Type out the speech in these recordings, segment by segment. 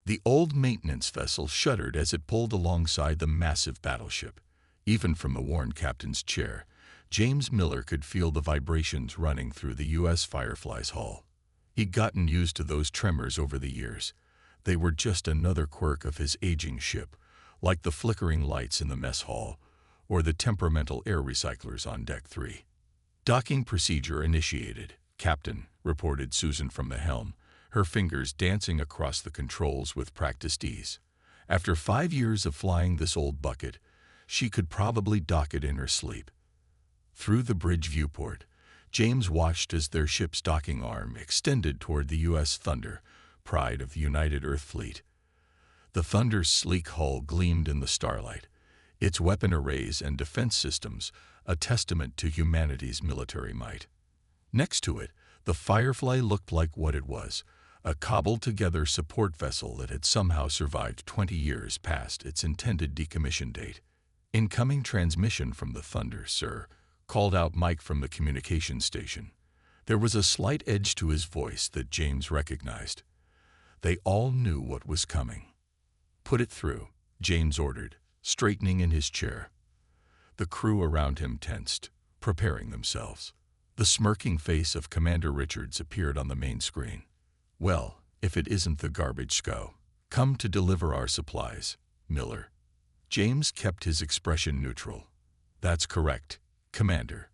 The old maintenance vessel shuddered as it pulled alongside the massive battleship. Even from the worn captain's chair, James Miller could feel the vibrations running through the U.S. Firefly's hull. He'd gotten used to those tremors over the years. They were just another quirk of his aging ship, like the flickering lights in the mess hall or the temperamental air recyclers on Deck 3. "Docking procedure initiated, Captain," reported Susan from the helm, her fingers dancing across the controls with practiced ease. After 5 years of flying this old bucket, she could probably dock it in her sleep. Through the bridge viewport, James watched as their ship's docking arm extended toward the U.S. Thunder, pride of the United Earth Fleet. The Thunder's sleek hull gleamed in the starlight, its weapon arrays and defense systems a testament to humanity's military might. Next to it, the Firefly looked like what it was, a cobbled-together support vessel that had somehow survived 20 years past its intended decommission date. "Incoming transmission from the Thunder, sir," called out Mike from the communications station. There was a slight edge to his voice that James recognized. They all knew what was coming. "Put it through," James ordered, straightening in his chair. The crew around him tensed, preparing themselves. The smirking face of Commander Richards appeared on the main screen. "Well, if it isn't the garbage SCO. Come to deliver our supplies, Miller." James kept his expression neutral. "That's correct, Commander.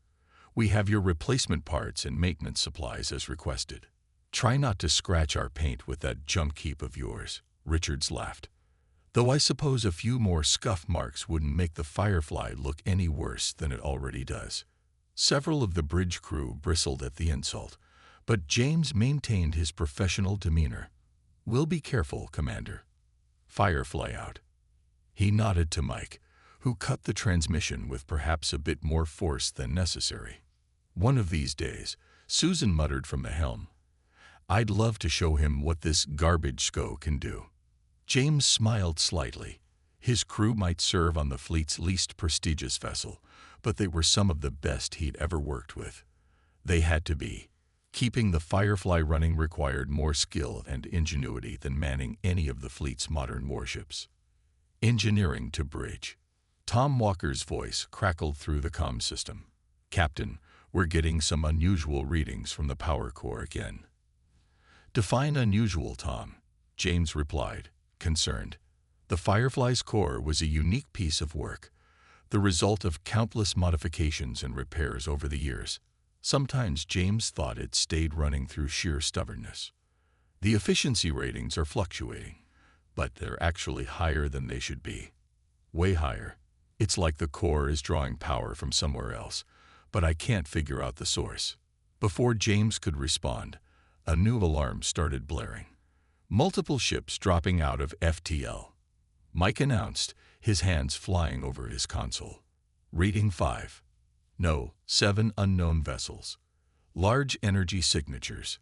We have your replacement parts and maintenance supplies as requested. Try not to scratch our paint with that junk heap of yours," Richards laughed. "Though I suppose a few more scuff marks wouldn't make the Firefly look any worse than it already does." Several of the bridge crew bristled at the insult, but James maintained his professional demeanor. "We'll be careful, Commander. Firefly out." He nodded to Mike, who cut the transmission with perhaps a bit more force than necessary. "One of these days," Susan muttered from the helm, "I'd love to show him what this garbage SCO can do." James smiled slightly. His crew might serve on the fleet's least prestigious vessel, but they were some of the best he'd ever worked with. They had to be. Keeping the Firefly running required more skill and ingenuity than manning any of the fleet's modern warships. "Engineering to bridge." Tom Walker's voice crackled through the comm system. "Captain, we're getting some unusual readings from the power core again." "Define unusual, Tom," James replied, concerned. The Firefly's core was a unique piece of work, the result of countless modifications and repairs over the years. Sometimes James thought it stayed running through sheer stubbornness. The efficiency ratings are fluctuating, but they're actually higher than they should be. Way higher. It's like the core is drawing power from somewhere else, but I can't figure out the source. Before James could respond, a new alarm started blaring. Multiple ships dropping out of FTL. Mike announced, his hands flying over his console. "Reading 5. No, 7 unknown vessels. Large energy signatures."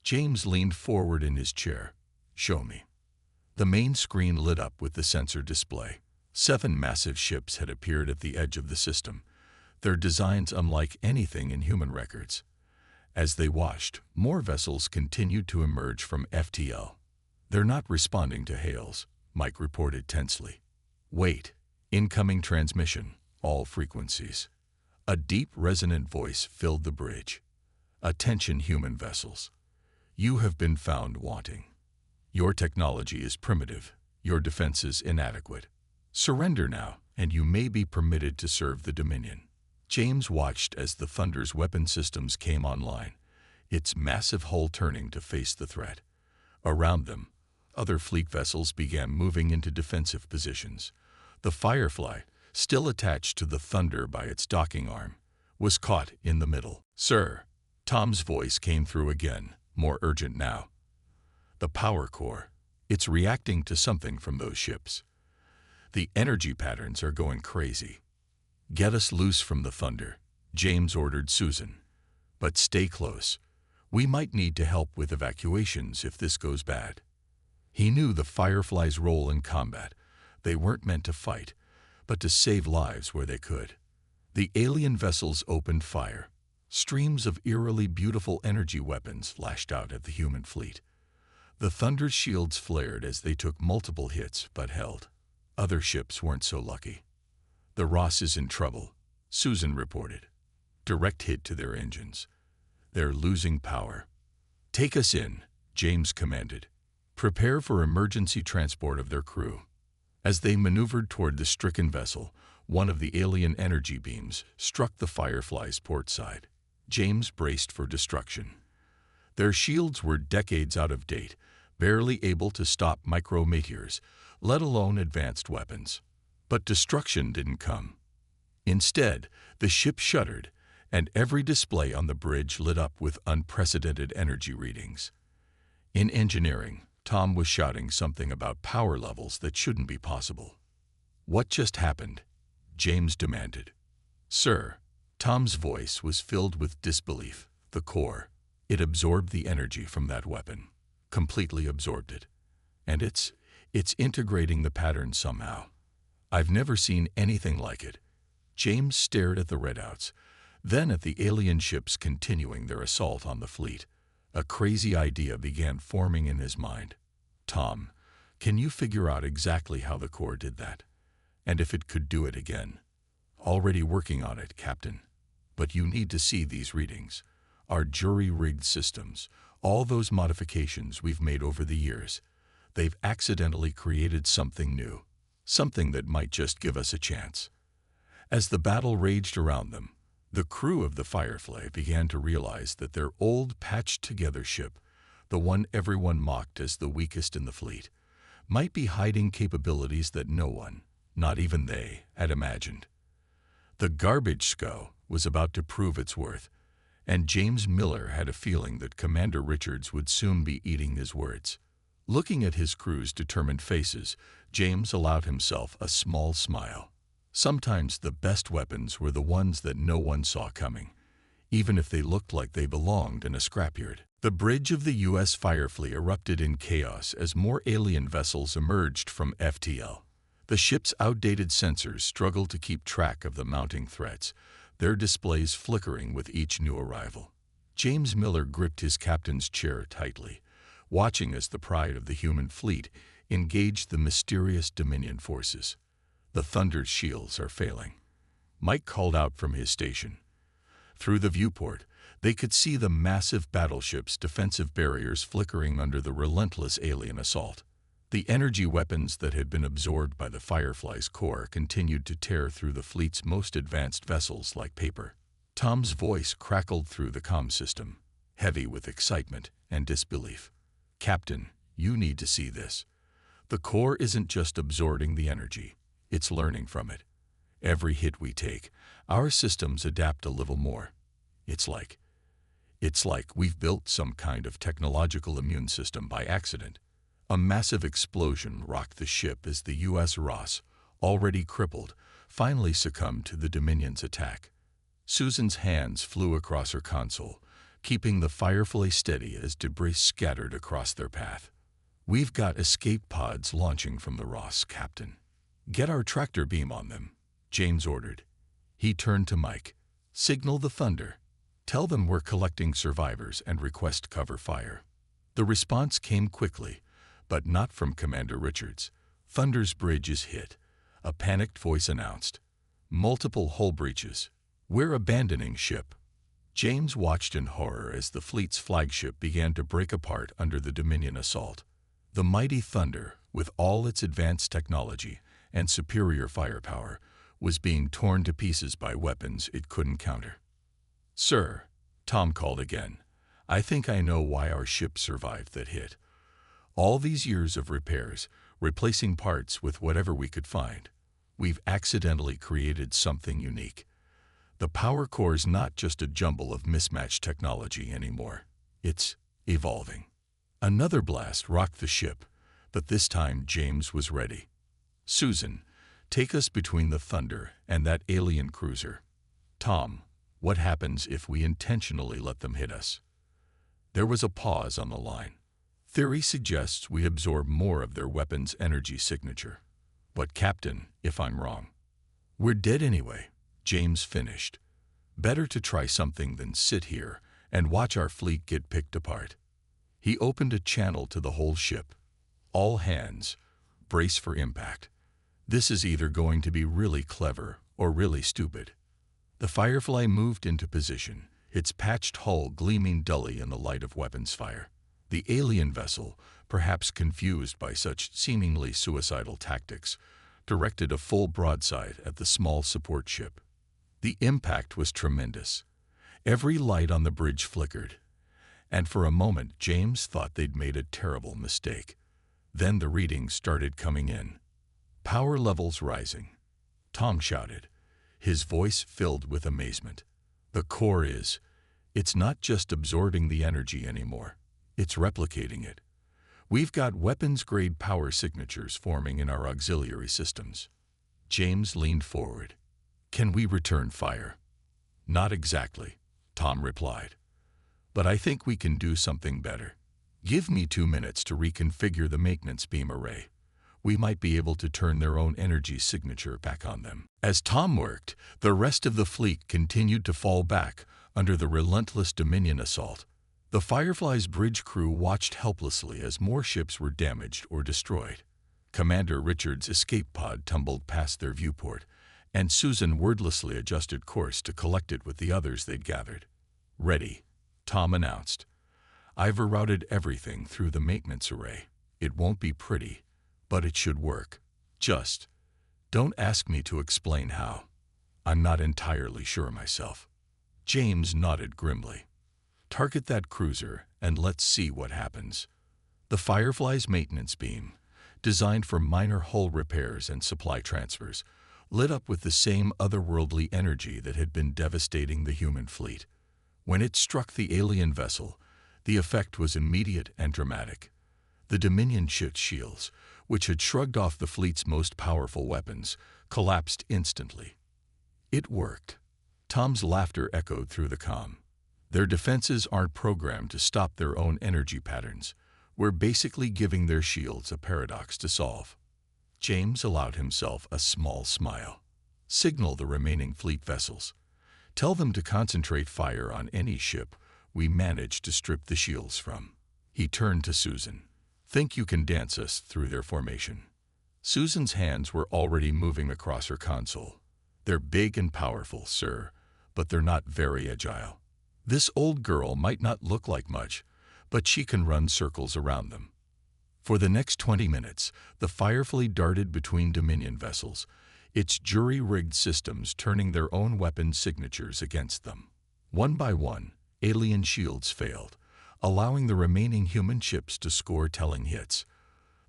James leaned forward in his chair. "Show me." The main screen lit up with the sensor display. 7 massive ships had appeared at the edge of the system, their designs unlike anything in human records. As they watched, more vessels continued to emerge from FTL. "They're not responding to hails," Mike reported tensely. "Wait. Incoming transmission, all frequencies." A deep, resonant voice filled the bridge. "Attention, human vessels. You have been found wanting. Your technology is primitive, your defenses inadequate. Surrender now, and you may be permitted to serve the Dominion." James watched as the Thunder's weapon systems came online, its massive hull turning to face the threat. Around them, other fleet vessels began moving into defensive positions. The Firefly, still attached to the Thunder by its docking arm, was caught in the middle. "Sir," Tom's voice came through again, more urgent now. "The power core. It's reacting to something from those ships. The energy patterns are going crazy. Get us loose from the Thunder," James ordered Susan. "But stay close. We might need to help with evacuations if this goes bad." He knew the Firefly's role in combat. They weren't meant to fight, but to save lives where they could. The alien vessels opened fire. Streams of eerily beautiful energy weapons lashed out at the human fleet. The Thunder's shields flared as they took multiple hits but held. Other ships weren't so lucky. "The Ross is in trouble," Susan reported. "Direct hit to their engines. They're losing power." "Take us in," James commanded. "Prepare for emergency transport of their crew." As they maneuvered toward the stricken vessel, one of the alien energy beams struck the Firefly's port side. James braced for destruction. Their shields were decades out of date, barely able to stop micrometeors, let alone advanced weapons. But destruction didn't come. Instead, the ship shuddered, and every display on the bridge lit up with unprecedented energy readings. In engineering, Tom was shouting something about power levels that shouldn't be possible. "What just happened?" James demanded. "Sir," Tom's voice was filled with disbelief. "The core. It absorbed the energy from that weapon. Completely absorbed it. And it's integrating the pattern somehow. I've never seen anything like it." James stared at the redouts, then at the alien ships continuing their assault on the fleet. A crazy idea began forming in his mind. "Tom, can you figure out exactly how the core did that? And if it could do it again?" "Already working on it, Captain. But you need to see these readings. Our jury-rigged systems, all those modifications we've made over the years, they've accidentally created something new, something that might just give us a chance." As the battle raged around them, the crew of the Firefly began to realize that their old patched-together ship, the one everyone mocked as the weakest in the fleet, might be hiding capabilities that no one, not even they, had imagined. The garbage SCO was about to prove its worth, and James Miller had a feeling that Commander Richards would soon be eating his words. Looking at his crew's determined faces, James allowed himself a small smile. Sometimes the best weapons were the ones that no one saw coming, even if they looked like they belonged in a scrapyard. The bridge of the U.S. Firefleet erupted in chaos as more alien vessels emerged from FTL. The ship's outdated sensors struggled to keep track of the mounting threats, their displays flickering with each new arrival. James Miller gripped his captain's chair tightly, watching as the pride of the human fleet engaged the mysterious Dominion forces. "The Thunder's shields are failing," Mike called out from his station. Through the viewport, they could see the massive battleship's defensive barriers flickering under the relentless alien assault. The energy weapons that had been absorbed by the Firefly's core continued to tear through the fleet's most advanced vessels like paper. Tom's voice crackled through the comm system, heavy with excitement and disbelief. "Captain, you need to see this. The core isn't just absorbing the energy, it's learning from it. Every hit we take, our systems adapt a little more. It's like we've built some kind of technological immune system by accident." A massive explosion rocked the ship as the U.S. Ross, already crippled, finally succumbed to the Dominion's attack. Susan's hands flew across her console, keeping the Firefly steady as debris scattered across their path. "We've got escape pods launching from the Ross, Captain. Get our tractor beam on them," James ordered. He turned to Mike. "Signal the Thunder. Tell them we're collecting survivors and request cover fire." The response came quickly, but not from Commander Richards. "Thunder's bridge is hit," a panicked voice announced. "Multiple hull breaches. We're abandoning ship." James watched in horror as the fleet's flagship began to break apart under the Dominion assault. The mighty Thunder, with all its advanced technology and superior firepower, was being torn to pieces by weapons it couldn't counter. "Sir," Tom called again, "I think I know why our ship survived that hit. All these years of repairs, replacing parts with whatever we could find, we've accidentally created something unique. The power core's not just a jumble of mismatched technology anymore. It's evolving." Another blast rocked the ship, but this time James was ready. "Susan, take us between the Thunder and that alien cruiser." "Tom, what happens if we intentionally let them hit us?" There was a pause on the line. "Theory suggests we absorb more of their weapon's energy signature. But Captain, if I'm wrong?" "We're dead anyway," James finished. "Better to try something than sit here and watch our fleet get picked apart." He opened a channel to the whole ship. All hands, brace for impact. This is either going to be really clever or really stupid. The Firefly moved into position, its patched hull gleaming dully in the light of weapons fire. The alien vessel, perhaps confused by such seemingly suicidal tactics, directed a full broadside at the small support ship. The impact was tremendous. Every light on the bridge flickered, and for a moment James thought they'd made a terrible mistake. Then the readings started coming in. Power levels rising. Tom shouted, his voice filled with amazement. The core it's not just absorbing the energy anymore, it's replicating it. We've got weapons-grade power signatures forming in our auxiliary systems. James leaned forward. Can we return fire? Not exactly, Tom replied. But I think we can do something better. Give me 2 minutes to reconfigure the maintenance beam array. We might be able to turn their own energy signature back on them. As Tom worked, the rest of the fleet continued to fall back under the relentless Dominion assault. The Firefly's bridge crew watched helplessly as more ships were damaged or destroyed. Commander Richard's escape pod tumbled past their viewport, and Susan wordlessly adjusted course to collect it with the others they'd gathered. Ready, Tom announced. I've rerouted everything through the maintenance array. It won't be pretty, but it should work. Just don't ask me to explain how. I'm not entirely sure myself. James nodded grimly. Target that cruiser and let's see what happens. The Firefly's maintenance beam, designed for minor hull repairs and supply transfers, lit up with the same otherworldly energy that had been devastating the human fleet. When it struck the alien vessel, the effect was immediate and dramatic. The Dominion ship's shields, which had shrugged off the fleet's most powerful weapons, collapsed instantly. It worked. Tom's laughter echoed through the comm. Their defenses aren't programmed to stop their own energy patterns. We're basically giving their shields a paradox to solve. James allowed himself a small smile. Signal the remaining fleet vessels. Tell them to concentrate fire on any ship we manage to strip the shields from. He turned to Susan. Think you can dance us through their formation? Susan's hands were already moving across her console. They're big and powerful, sir, but they're not very agile. This old girl might not look like much, but she can run circles around them. For the next 20 minutes, the Firefly darted between Dominion vessels, its jury-rigged systems turning their own weapon signatures against them. One by one, alien shields failed, allowing the remaining human ships to score telling hits.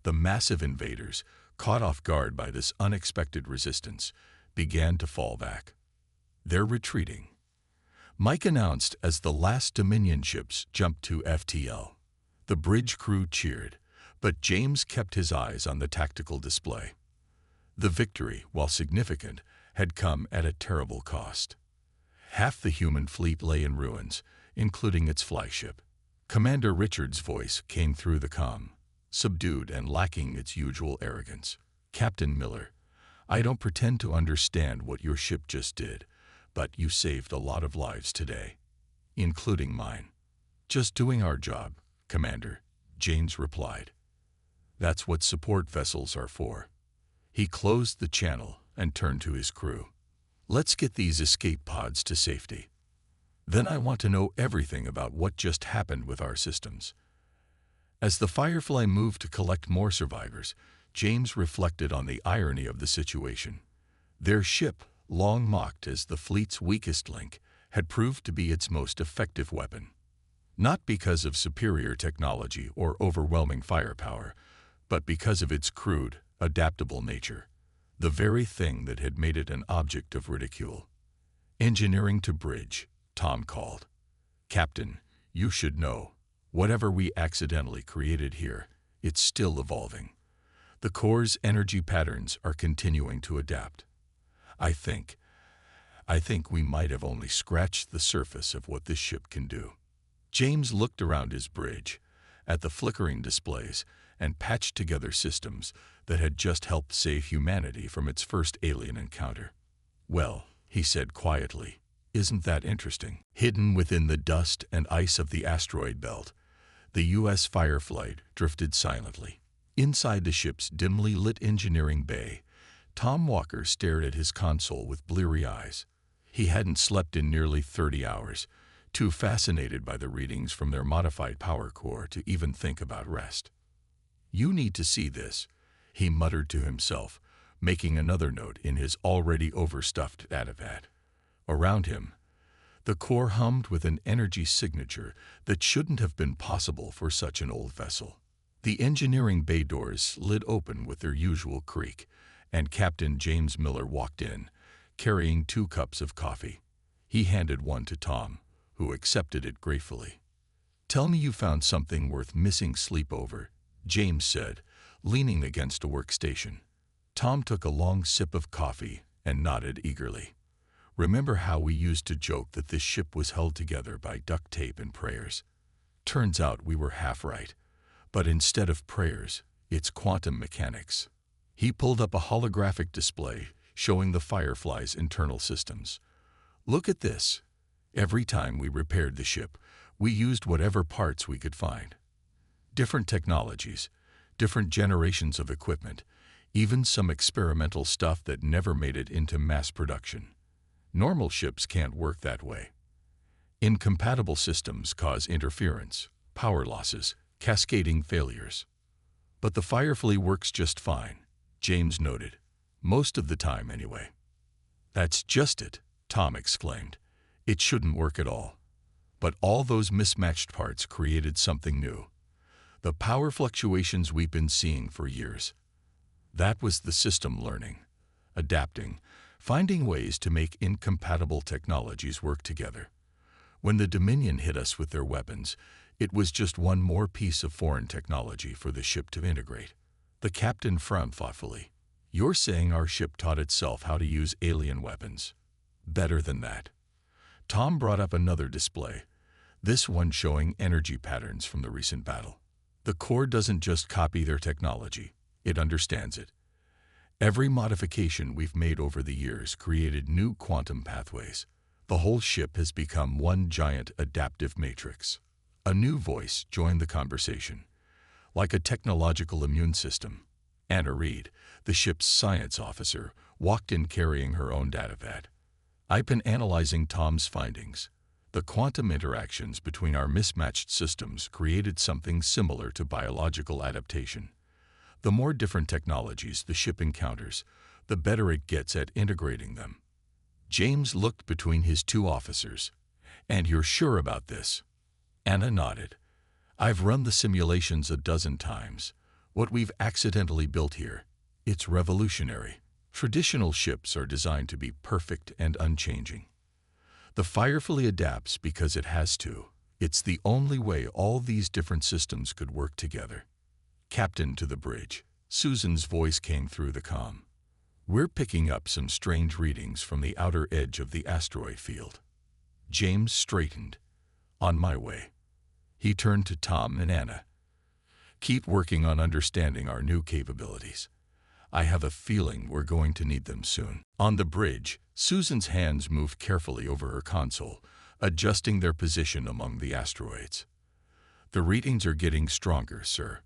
The massive invaders, caught off guard by this unexpected resistance, began to fall back. They're retreating, Mike announced as the last Dominion ships jumped to FTL. The bridge crew cheered, but James kept his eyes on the tactical display. The victory, while significant, had come at a terrible cost. Half the human fleet lay in ruins, including its flagship. Commander Richard's voice came through the comm, subdued and lacking its usual arrogance. Captain Miller, I don't pretend to understand what your ship just did, but you saved a lot of lives today, including mine. Just doing our job, Commander, James replied. That's what support vessels are for. He closed the channel and turned to his crew. Let's get these escape pods to safety. Then I want to know everything about what just happened with our systems. As the Firefly moved to collect more survivors, James reflected on the irony of the situation. Their ship, long mocked as the fleet's weakest link, had proved to be its most effective weapon. Not because of superior technology or overwhelming firepower, but because of its crude, adaptable nature, the very thing that had made it an object of ridicule. Engineering to bridge, Tom called. Captain, you should know, whatever we accidentally created here, it's still evolving. The core's energy patterns are continuing to adapt. I think we might have only scratched the surface of what this ship can do. James looked around his bridge, at the flickering displays and patched together systems that had just helped save humanity from its first alien encounter. Well, he said quietly, isn't that interesting? Hidden within the dust and ice of the asteroid belt, The U.S. Firefly drifted silently. Inside the ship's dimly lit engineering bay, Tom Walker stared at his console with bleary eyes. He hadn't slept in nearly 30 hours, too fascinated by the readings from their modified power core to even think about rest. "You need to see this," he muttered to himself, making another note in his already overstuffed datapad. Around him, the core hummed with an energy signature that shouldn't have been possible for such an old vessel. The engineering bay doors slid open with their usual creak, and Captain James Miller walked in, carrying 2 cups of coffee. He handed one to Tom, who accepted it gratefully. "Tell me you found something worth missing sleep over," James said, leaning against a workstation. Tom took a long sip of coffee and nodded eagerly. "Remember how we used to joke that this ship was held together by duct tape and prayers? Turns out we were half right. But instead of prayers, it's quantum mechanics." He pulled up a holographic display showing the Firefly's internal systems. "Look at this. Every time we repaired the ship, we used whatever parts we could find. Different technologies, different generations of equipment, even some experimental stuff that never made it into mass production. Normal ships can't work that way. Incompatible systems cause interference, power losses, cascading failures. But the Firefly works just fine," James noted. "Most of the time, anyway." "That's just it," Tom exclaimed. "It shouldn't work at all. But all those mismatched parts created something new. The power fluctuations we've been seeing for years. That was the system learning, adapting, finding ways to make incompatible technologies work together. When the Dominion hit us with their weapons, it was just one more piece of foreign technology for the ship to integrate." The captain frowned thoughtfully. "You're saying our ship taught itself how to use alien weapons?" "Better than that." Tom brought up another display, this one showing energy patterns from the recent battle. "The core doesn't just copy their technology, it understands it. Every modification we've made over the years created new quantum pathways. The whole ship has become one giant adaptive matrix." A new voice joined the conversation. Like a technological immune system, Anna Reed, the ship's science officer, walked in carrying her own datapad. "I've been analyzing Tom's findings. The quantum interactions between our mismatched systems created something similar to biological adaptation. The more different technologies the ship encounters, the better it gets at integrating them." James looked between his 2 officers. "And you're sure about this?" Anna nodded. "I've run the simulations a dozen times. What we've accidentally built here, it's revolutionary. Traditional ships are designed to be perfect and unchanging. The Firefly adapts because it has to. It's the only way all these different systems could work together." "Captain to the bridge," Susan's voice came through the comm. "We're picking up some strange readings from the outer edge of the asteroid field." James straightened. "On my way." He turned to Tom and Anna. "Keep working on understanding our new capabilities. I have a feeling we're going to need them soon." On the bridge, Susan's hands moved carefully over her console, adjusting their position among the asteroids. "The readings are getting stronger, sir.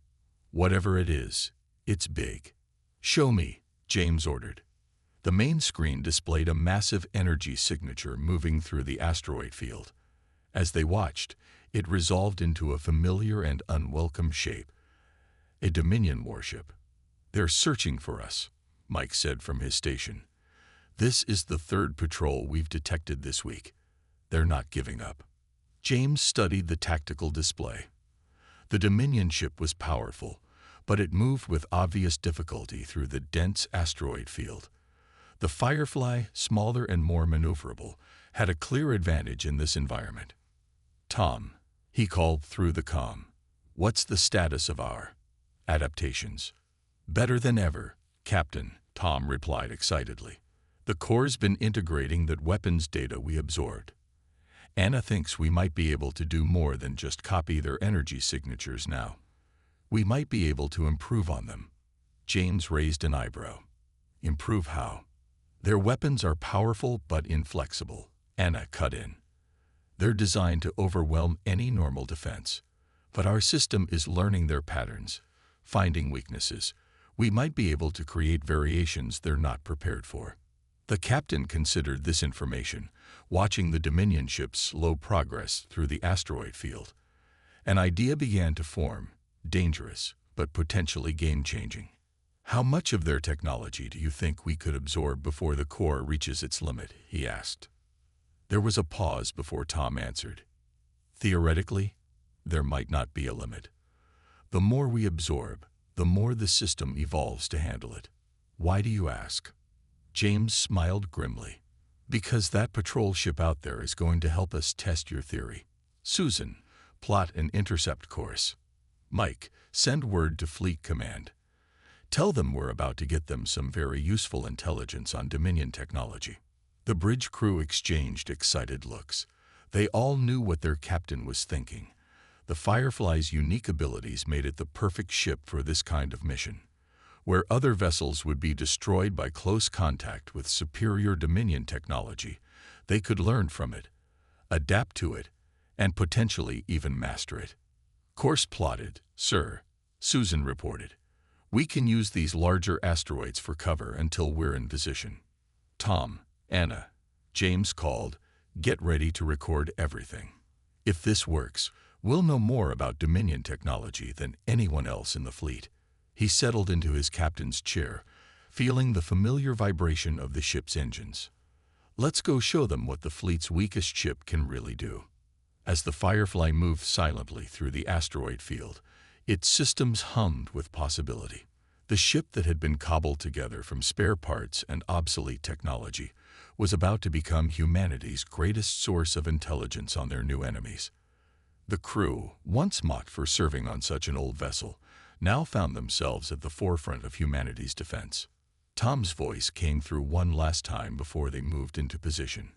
Whatever it is, it's big." "Show me," James ordered. The main screen displayed a massive energy signature moving through the asteroid field. As they watched, it resolved into a familiar and unwelcome shape. "A Dominion warship. They're searching for us," Mike said from his station. "This is the 3rd patrol we've detected this week. They're not giving up." James studied the tactical display. The Dominion ship was powerful, but it moved with obvious difficulty through the dense asteroid field. The Firefly, smaller and more maneuverable, had a clear advantage in this environment. "Tom," he called through the comm, "what's the status of our adaptations?" "Better than ever, Captain," Tom replied excitedly. "The core's been integrating that weapons data we absorbed. Anna thinks we might be able to do more than just copy their energy signatures now. We might be able to improve on them." James raised an eyebrow. "Improve how?" "Their weapons are powerful but inflexible," Anna cut in. "They're designed to overwhelm any normal defense. But our system is learning their patterns, finding weaknesses. We might be able to create variations they're not prepared for. The captain considered this information, watching the Dominion ship's slow progress through the asteroid field. An idea began to form, dangerous, but potentially game-changing. How much of their technology do you think we could absorb before the core reaches its limit? He asked. There was a pause before Tom answered. Theoretically, there might not be a limit. The more we absorb, the more the system evolves to handle it. Why do you ask? James smiled grimly. Because that patrol ship out there is going to help us test your theory. Susan, plot an intercept course. Mike, send word to Fleet Command. Tell them we're about to get them some very useful intelligence on Dominion technology. The bridge crew exchanged excited looks. They all knew what their captain was thinking. The Firefly's unique abilities made it the perfect ship for this kind of mission. Where other vessels would be destroyed by close contact with superior Dominion technology, they could learn from it, adapt to it, and potentially even master it. Course plotted, sir, Susan reported. We can use these larger asteroids for cover until we're in position. Tom, Anna, James called, get ready to record everything. If this works, we'll know more about Dominion technology than anyone else in the fleet. He settled into his captain's chair, feeling the familiar vibration of the ship's engines. Let's go show them what the fleet's weakest ship can really do. As the Firefly moved silently through the asteroid field, its systems hummed with possibility. The ship that had been cobbled together from spare parts and obsolete technology was about to become humanity's greatest source of intelligence on their new enemies. The crew, once mocked for serving on such an old vessel, now found themselves at the forefront of humanity's defense. Tom's voice came through one last time before they moved into position.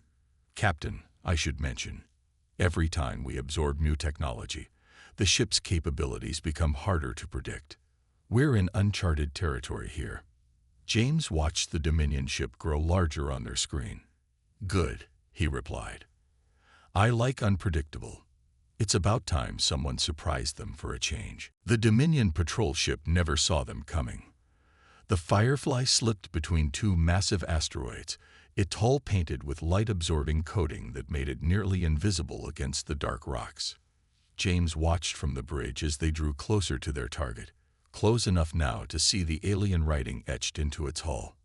Captain, I should mention, every time we absorb new technology, the ship's capabilities become harder to predict. We're in uncharted territory here. James watched the Dominion ship grow larger on their screen. Good, he replied. I like unpredictable. It's about time someone surprised them for a change. The Dominion patrol ship never saw them coming. The Firefly slipped between two massive asteroids, its hull painted with light-absorbing coating that made it nearly invisible against the dark rocks. James watched from the bridge as they drew closer to their target, close enough now to see the alien writing etched into its hull.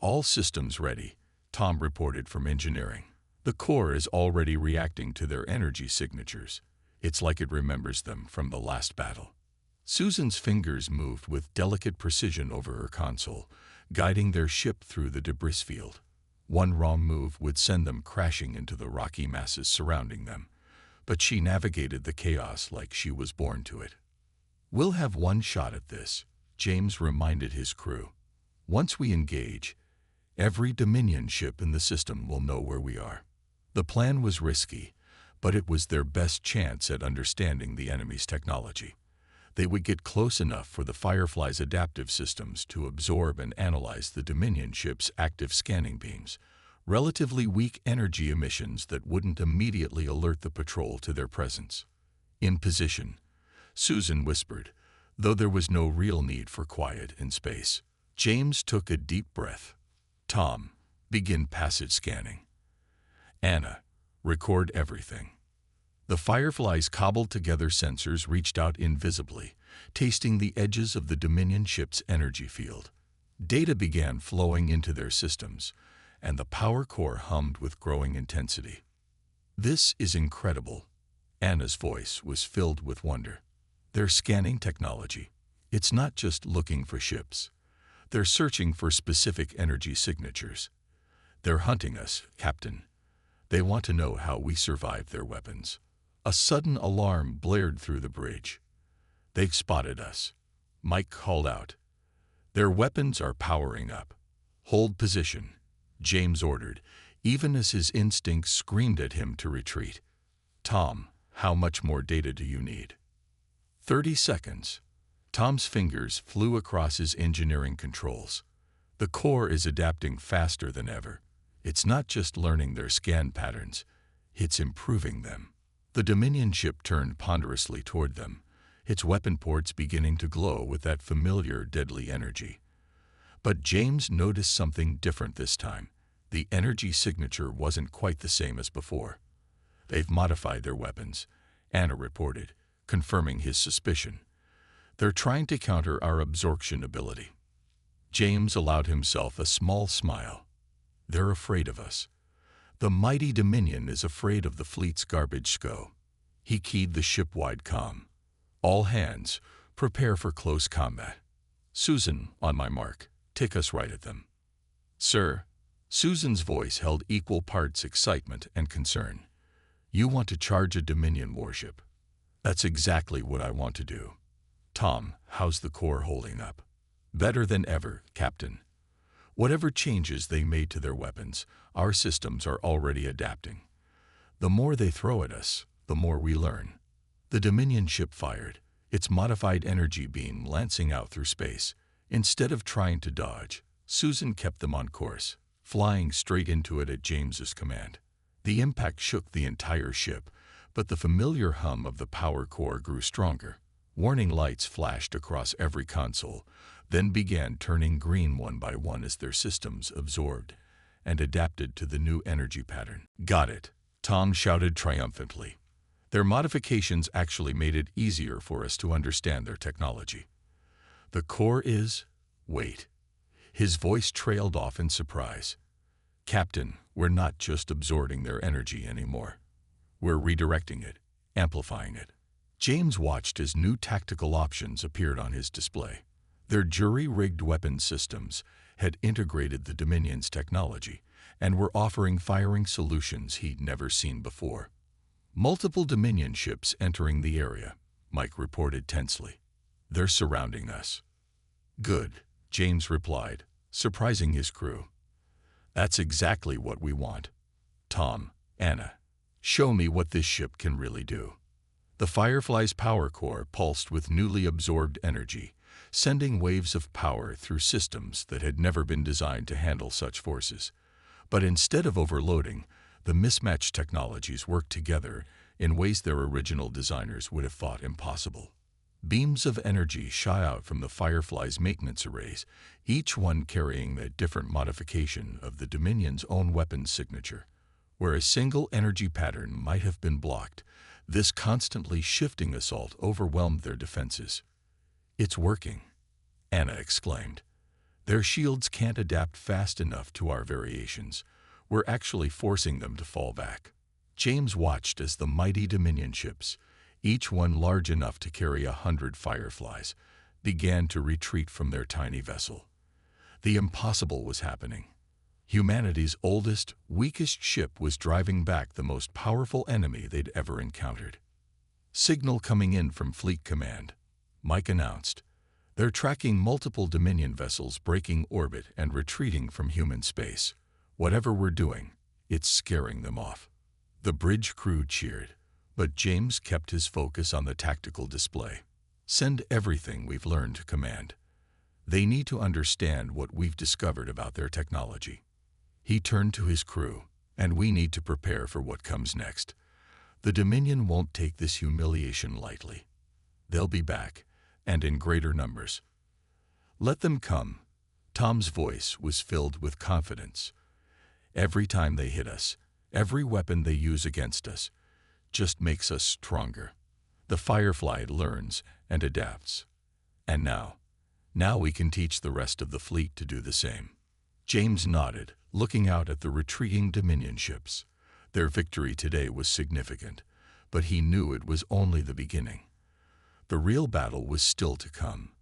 All systems ready, Tom reported from engineering. The core is already reacting to their energy signatures. It's like it remembers them from the last battle. Susan's fingers moved with delicate precision over her console, guiding their ship through the debris field. One wrong move would send them crashing into the rocky masses surrounding them, but she navigated the chaos like she was born to it. We'll have one shot at this, James reminded his crew. Once we engage, every Dominion ship in the system will know where we are. The plan was risky, but it was their best chance at understanding the enemy's technology. They would get close enough for the Firefly's adaptive systems to absorb and analyze the Dominion ship's active scanning beams, relatively weak energy emissions that wouldn't immediately alert the patrol to their presence. In position, Susan whispered, though there was no real need for quiet in space. James took a deep breath. Tom, begin passage scanning. Anna, record everything. The Firefly's cobbled-together sensors reached out invisibly, tasting the edges of the Dominion ship's energy field. Data began flowing into their systems, and the power core hummed with growing intensity. This is incredible. Anna's voice was filled with wonder. They're scanning technology. It's not just looking for ships. They're searching for specific energy signatures. They're hunting us, Captain. They want to know how we survived their weapons. A sudden alarm blared through the bridge. They've spotted us. Mike called out. Their weapons are powering up. Hold position, James ordered, even as his instincts screamed at him to retreat. Tom, how much more data do you need? 30 seconds. Tom's fingers flew across his engineering controls. The core is adapting faster than ever. It's not just learning their scan patterns, it's improving them. The Dominion ship turned ponderously toward them, its weapon ports beginning to glow with that familiar deadly energy. But James noticed something different this time. The energy signature wasn't quite the same as before. "They've modified their weapons," Anna reported, confirming his suspicion. "They're trying to counter our absorption ability." James allowed himself a small smile. "They're afraid of us. The mighty Dominion is afraid of the fleet's garbage SCO." He keyed the ship-wide comm. "All hands, prepare for close combat. Susan, on my mark, take us right at them." "Sir." Susan's voice held equal parts excitement and concern. "You want to charge a Dominion warship?" "That's exactly what I want to do." "Tom, how's the Corps holding up?" "Better than ever, Captain. Whatever changes they made to their weapons, our systems are already adapting. The more they throw at us, the more we learn." The Dominion ship fired, its modified energy beam lancing out through space. Instead of trying to dodge, Susan kept them on course, flying straight into it at James's command. The impact shook the entire ship, but the familiar hum of the power core grew stronger. Warning lights flashed across every console, then began turning green one by one as their systems absorbed and adapted to the new energy pattern. "Got it," Tom shouted triumphantly. "Their modifications actually made it easier for us to understand their technology. The Corps is—" "Wait." His voice trailed off in surprise. "Captain, we're not just absorbing their energy anymore. We're redirecting it, amplifying it." James watched as new tactical options appeared on his display. Their jury-rigged weapon systems had integrated the Dominion's technology and were offering firing solutions he'd never seen before. "Multiple Dominion ships entering the area," Mike reported tensely. "They're surrounding us." "Good," James replied, surprising his crew. "That's exactly what we want. Tom, Anna, show me what this ship can really do." The Firefly's power core pulsed with newly absorbed energy, sending waves of power through systems that had never been designed to handle such forces. But instead of overloading, the mismatched technologies worked together in ways their original designers would have thought impossible. Beams of energy shot out from the Firefly's maintenance arrays, each one carrying a different modification of the Dominion's own weapons signature. Where a single energy pattern might have been blocked, this constantly shifting assault overwhelmed their defenses. "It's working," Anna exclaimed. "Their shields can't adapt fast enough to our variations. We're actually forcing them to fall back." James watched as the mighty Dominion ships, each one large enough to carry 100 Fireflies, began to retreat from their tiny vessel. The impossible was happening. Humanity's oldest, weakest ship was driving back the most powerful enemy they'd ever encountered. "Signal coming in from Fleet Command," Mike announced. "They're tracking multiple Dominion vessels breaking orbit and retreating from human space. Whatever we're doing, it's scaring them off." The bridge crew cheered, but James kept his focus on the tactical display. "Send everything we've learned to Command. They need to understand what we've discovered about their technology." He turned to his crew, "And we need to prepare for what comes next. The Dominion won't take this humiliation lightly. They'll be back, and in greater numbers. Let them come." Tom's voice was filled with confidence. "Every time they hit us, every weapon they use against us, just makes us stronger. The Firefly learns and adapts. And now we can teach the rest of the fleet to do the same." James nodded, looking out at the retreating Dominion ships. Their victory today was significant, but he knew it was only the beginning. The real battle was still to come.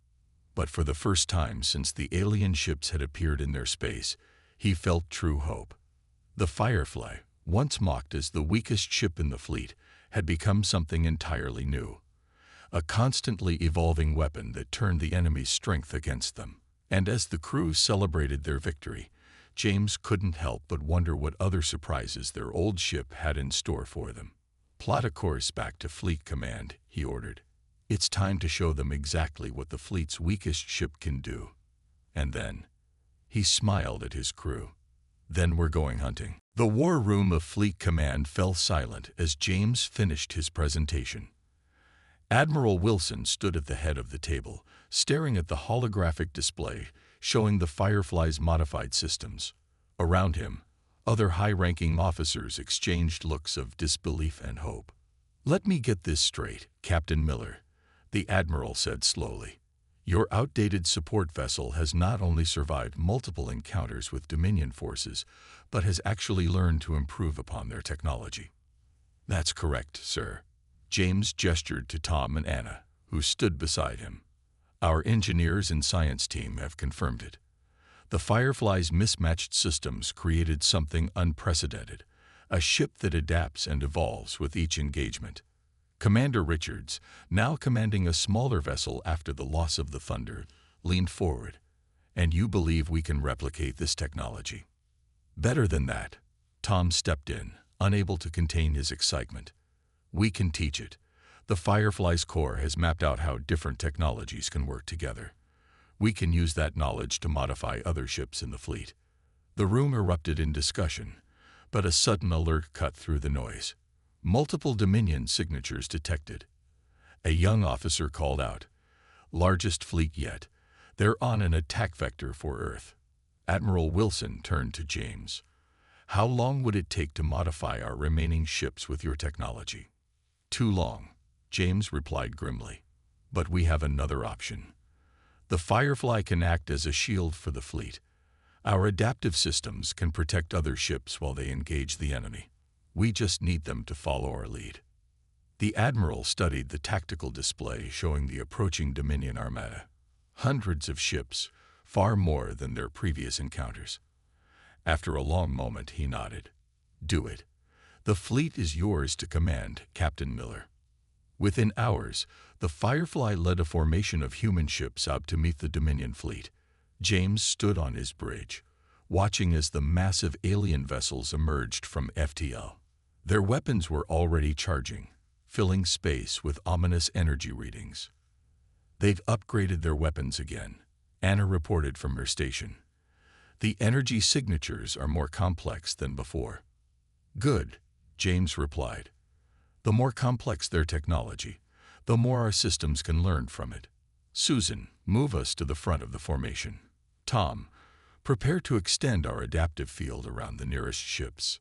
But for the first time since the alien ships had appeared in their space, he felt true hope. The Firefly, once mocked as the weakest ship in the fleet, had become something entirely new. A constantly evolving weapon that turned the enemy's strength against them. And as the crew celebrated their victory, James couldn't help but wonder what other surprises their old ship had in store for them. "Plot a course back to Fleet Command," he ordered. "It's time to show them exactly what the fleet's weakest ship can do." And then, he smiled at his crew. "Then we're going hunting." The war room of Fleet Command fell silent as James finished his presentation. Admiral Wilson stood at the head of the table, staring at the holographic display showing the Firefly's modified systems. Around him, other high-ranking officers exchanged looks of disbelief and hope. "Let me get this straight, Captain Miller," the Admiral said slowly. "Your outdated support vessel has not only survived multiple encounters with Dominion forces, but has actually learned to improve upon their technology." "That's correct, sir." James gestured to Tom and Anna, who stood beside him. "Our engineers and science team have confirmed it. The Firefly's mismatched systems created something unprecedented, a ship that adapts and evolves with each engagement. Commander Richards, now commanding a smaller vessel after the loss of the Thunder, leaned forward. "And you believe we can replicate this technology?" "Better than that." Tom stepped in, unable to contain his excitement. "We can teach it. The Firefly's core has mapped out how different technologies can work together. We can use that knowledge to modify other ships in the fleet." The room erupted in discussion, but a sudden alert cut through the noise. Multiple Dominion signatures detected. A young officer called out, "Largest fleet yet. They're on an attack vector for Earth." Admiral Wilson turned to James. "How long would it take to modify our remaining ships with your technology?" "Too long," James replied grimly. "But we have another option. The Firefly can act as a shield for the fleet. Our adaptive systems can protect other ships while they engage the enemy. We just need them to follow our lead." The Admiral studied the tactical display showing the approaching Dominion armada. Hundreds of ships, far more than their previous encounters. After a long moment, he nodded. "Do it. The fleet is yours to command, Captain Miller." Within hours, the Firefly led a formation of human ships out to meet the Dominion fleet. James stood on his bridge, watching as the massive alien vessels emerged from FTL. Their weapons were already charging, filling space with ominous energy readings. "They've upgraded their weapons again," Anna reported from her station. "The energy signatures are more complex than before." "Good," James replied. "The more complex their technology, the more our systems can learn from it. Susan, move us to the front of the formation. Tom, prepare to extend our adaptive field around the nearest ships."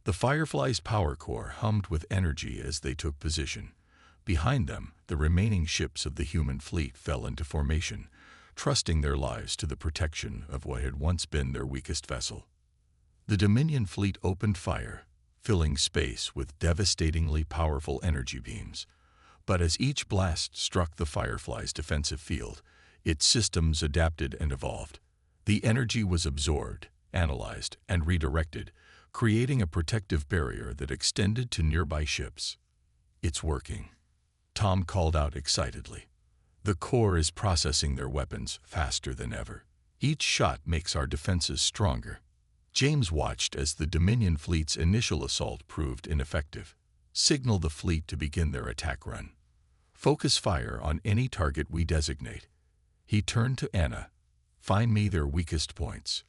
The Firefly's power core hummed with energy as they took position. Behind them, the remaining ships of the human fleet fell into formation, trusting their lives to the protection of what had once been their weakest vessel. The Dominion fleet opened fire, filling space with devastatingly powerful energy beams. But as each blast struck the Firefly's defensive field, its systems adapted and evolved. The energy was absorbed, analyzed, and redirected, creating a protective barrier that extended to nearby ships. "It's working," Tom called out excitedly. "The core is processing their weapons faster than ever. Each shot makes our defenses stronger." James watched as the Dominion fleet's initial assault proved ineffective. "Signal the fleet to begin their attack run. Focus fire on any target we designate." He turned to Anna. "Find me their weakest points."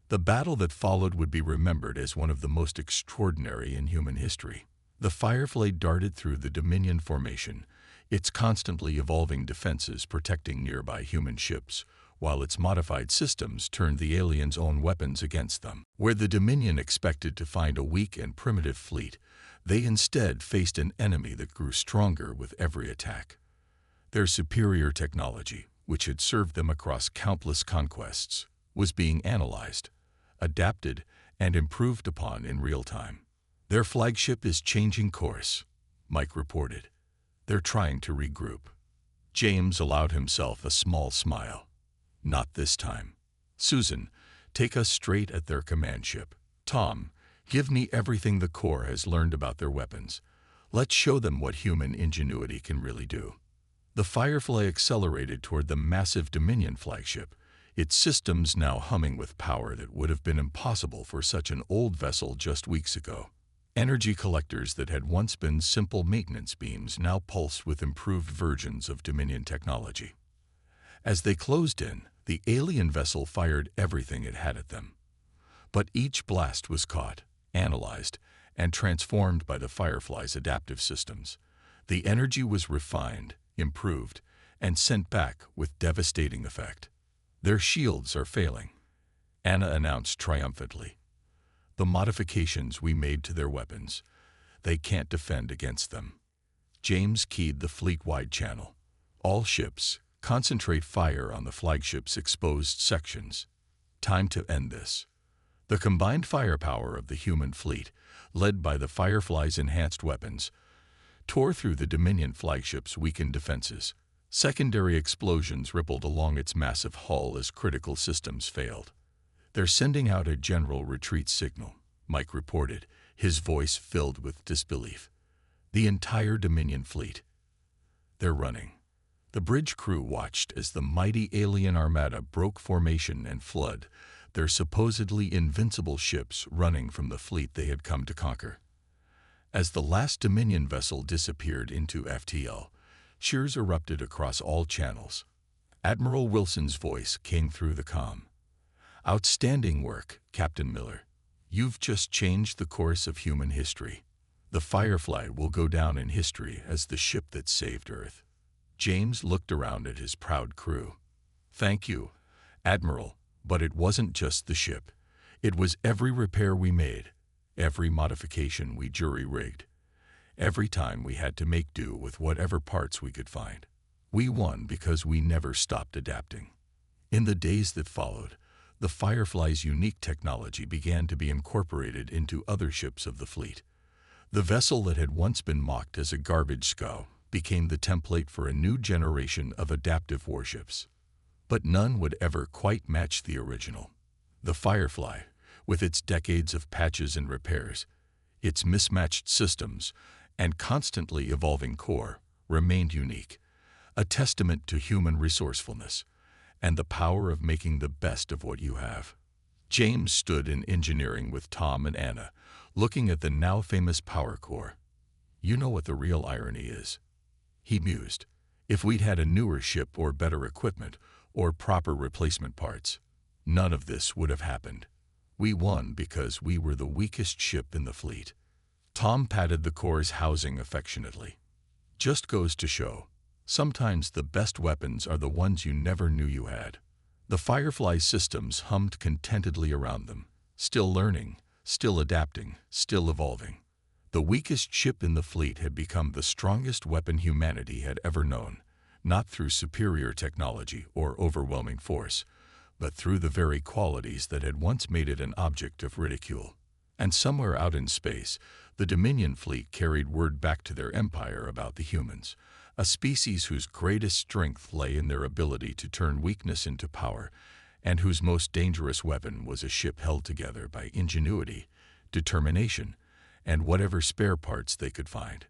The battle that followed would be remembered as one of the most extraordinary in human history. The Firefly darted through the Dominion formation, its constantly evolving defenses protecting nearby human ships, while its modified systems turned the aliens' own weapons against them. Where the Dominion expected to find a weak and primitive fleet, they instead faced an enemy that grew stronger with every attack. Their superior technology, which had served them across countless conquests, was being analyzed, adapted, and improved upon in real time. "Their flagship is changing course," Mike reported. "They're trying to regroup." James allowed himself a small smile. "Not this time. Susan, take us straight at their command ship. Tom, give me everything the core has learned about their weapons. Let's show them what human ingenuity can really do." The Firefly accelerated toward the massive Dominion flagship, its systems now humming with power that would have been impossible for such an old vessel just weeks ago. Energy collectors that had once been simple maintenance beams now pulsed with improved versions of Dominion technology. As they closed in, the alien vessel fired everything it had at them. But each blast was caught, analyzed, and transformed by the Firefly's adaptive systems. The energy was refined, improved, and sent back with devastating effect. Their shields are failing, Anna announced triumphantly. The modifications we made to their weapons, they can't defend against them. James keyed the fleet-wide channel. All ships, concentrate fire on the flagship's exposed sections. Time to end this. The combined firepower of the human fleet, led by the Firefly's enhanced weapons, tore through the Dominion flagship's weakened defenses. Secondary explosions rippled along its massive hull as critical systems failed. "They're sending out a general retreat signal," Mike reported, his voice filled with disbelief. "The entire Dominion fleet. They're running." The bridge crew watched as the mighty alien armada broke formation and fled, their supposedly invincible ships running from the fleet they had come to conquer. As the last Dominion vessel disappeared into FTL, cheers erupted across all channels. Admiral Wilson's voice came through the comm. "Outstanding work, Captain Miller. You've just changed the course of human history. The Firefly will go down in history as the ship that saved Earth." James looked around at his proud crew. "Thank you, Admiral, but it wasn't just the ship. It was every repair we made, every modification we jury-rigged, every time we had to make do with whatever parts we could find. We won because we never stopped adapting." In the days that followed, the Firefly's unique technology began to be incorporated into other ships of the fleet. The vessel that had once been mocked as a garbage scow became the template for a new generation of adaptive warships. But none would ever quite match the original. The Firefly, with its decades of patches and repairs, its mismatched systems, and constantly evolving core, remained unique, a testament to human resourcefulness and the power of making the best of what you have. James stood in engineering with Tom and Anna, looking at the now famous power core. "You know what the real irony is," he mused. "If we'd had a newer ship or better equipment or proper replacement parts, none of this would have happened. We won because we were the weakest ship in the fleet." Tom patted the core's housing affectionately. "Just goes to show, sometimes the best weapons are the ones you never knew you had." The Firefly systems hummed contentedly around them, still learning, still adapting, still evolving. The weakest ship in the fleet had become the strongest weapon humanity had ever known, not through superior technology or overwhelming force, but through the very qualities that had once made it an object of ridicule. And somewhere out in space, the Dominion fleet carried word back to their empire about the humans, a species whose greatest strength lay in their ability to turn weakness into power, and whose most dangerous weapon was a ship held together by ingenuity, determination, and whatever spare parts they could find.